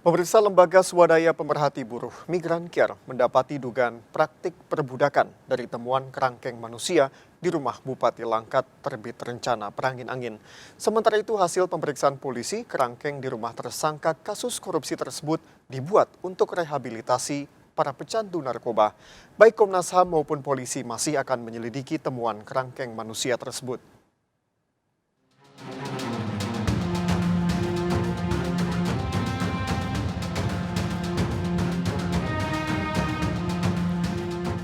Pemeriksa Lembaga Swadaya Pemerhati Buruh Migran Care mendapati dugaan praktik perbudakan dari temuan kerangkeng manusia di rumah Bupati Langkat terbit rencana perangin angin. Sementara itu hasil pemeriksaan polisi, kerangkeng di rumah tersangka kasus korupsi tersebut dibuat untuk rehabilitasi para pecandu narkoba. Baik Komnas HAM maupun polisi masih akan menyelidiki temuan kerangkeng manusia tersebut.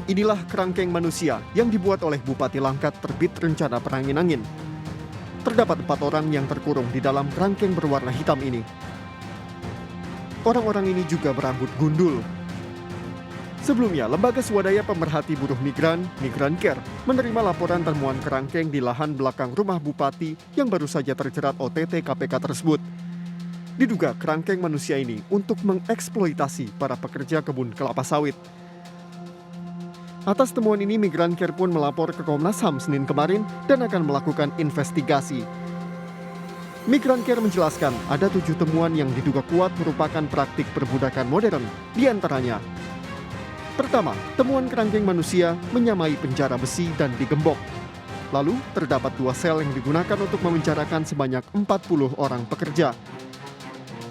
Inilah kerangkeng manusia yang dibuat oleh Bupati Langkat terbit rencana perangin angin. Terdapat 4 orang yang terkurung di dalam kerangkeng berwarna hitam ini. Orang-orang ini juga berambut gundul. Sebelumnya, Lembaga Swadaya Pemerhati Buruh Migran Care, menerima laporan temuan kerangkeng di lahan belakang rumah Bupati yang baru saja terjerat OTT KPK tersebut. Diduga kerangkeng manusia ini untuk mengeksploitasi para pekerja kebun kelapa sawit. Atas temuan ini, Migran Care pun melapor ke Komnas HAM Senin kemarin dan akan melakukan investigasi. Migran Care menjelaskan ada 7 temuan yang diduga kuat merupakan praktik perbudakan modern, di antaranya. Pertama, temuan kerangkeng manusia menyamai penjara besi dan digembok. Lalu, terdapat 2 sel yang digunakan untuk memenjarakan sebanyak 40 orang pekerja.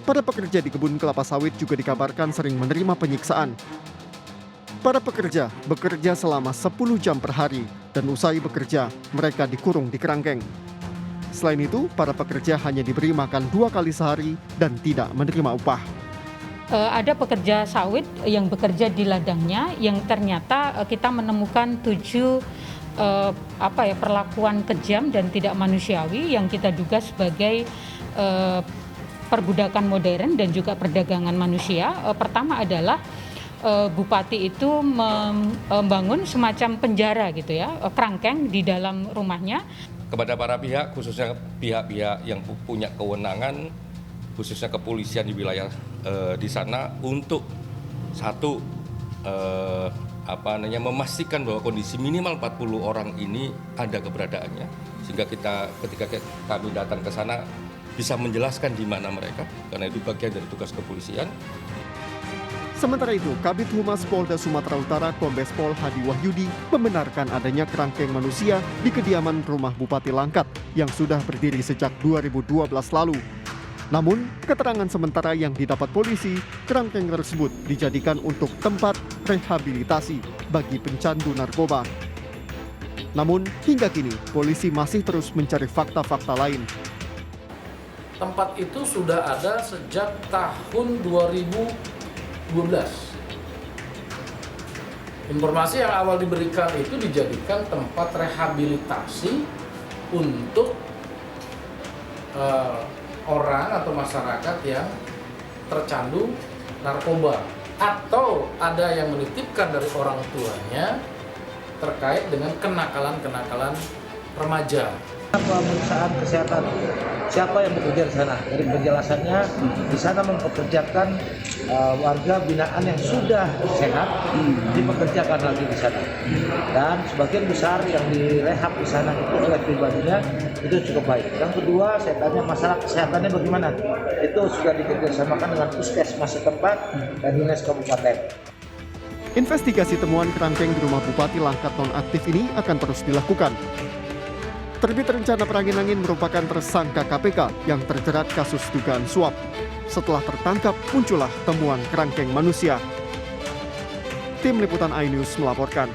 Para pekerja di kebun kelapa sawit juga dikabarkan sering menerima penyiksaan. Para pekerja bekerja selama 10 jam per hari dan usai bekerja, mereka dikurung di kerangkeng. Selain itu, para pekerja hanya diberi makan 2 kali sehari dan tidak menerima upah. Ada pekerja sawit yang bekerja di ladangnya yang ternyata kita menemukan 7 perlakuan kejam dan tidak manusiawi yang kita duga sebagai perbudakan modern dan juga perdagangan manusia. Pertama adalah Bupati itu membangun semacam penjara gitu ya, kerangkeng di dalam rumahnya. Kepada para pihak, khususnya pihak-pihak yang punya kewenangan, khususnya kepolisian di wilayah di sana, untuk satu memastikan bahwa kondisi minimal 40 orang ini ada keberadaannya, sehingga ketika kami datang ke sana bisa menjelaskan di mana mereka, karena itu bagian dari tugas kepolisian. Sementara itu, Kabid Humas Polda Sumatera Utara Kombes Pol Hadi Wahyudi membenarkan adanya kerangkeng manusia di kediaman rumah Bupati Langkat yang sudah berdiri sejak 2012 lalu. Namun, keterangan sementara yang didapat polisi, kerangkeng tersebut dijadikan untuk tempat rehabilitasi bagi pencandu narkoba. Namun, hingga kini, polisi masih terus mencari fakta-fakta lain. Tempat itu sudah ada sejak tahun 2012. Informasi yang awal diberikan itu dijadikan tempat rehabilitasi untuk orang atau masyarakat yang tercandu narkoba, atau ada yang menitipkan dari orang tuanya terkait dengan kenakalan-kenakalan remaja. Pemeriksaan kesehatan siapa yang bekerja di sana. Dari penjelasannya, di sana mempekerjakan warga binaan yang sudah sehat, dipekerjakan lagi di sana. Dan sebagian besar yang direhab di sana itu oleh pribadinya itu cukup baik. Yang kedua, saya tanya masalah kesehatannya bagaimana. Itu sudah dikerjasamakan dengan puskesmas setempat dan dinas kabupaten. Investigasi temuan kerangkeng di rumah Bupati Langkat nonaktif ini akan terus dilakukan. Terbit rencana perangin angin merupakan tersangka KPK yang terjerat kasus dugaan suap. Setelah tertangkap, muncullah temuan kerangkeng manusia. Tim Liputan iNews melaporkan.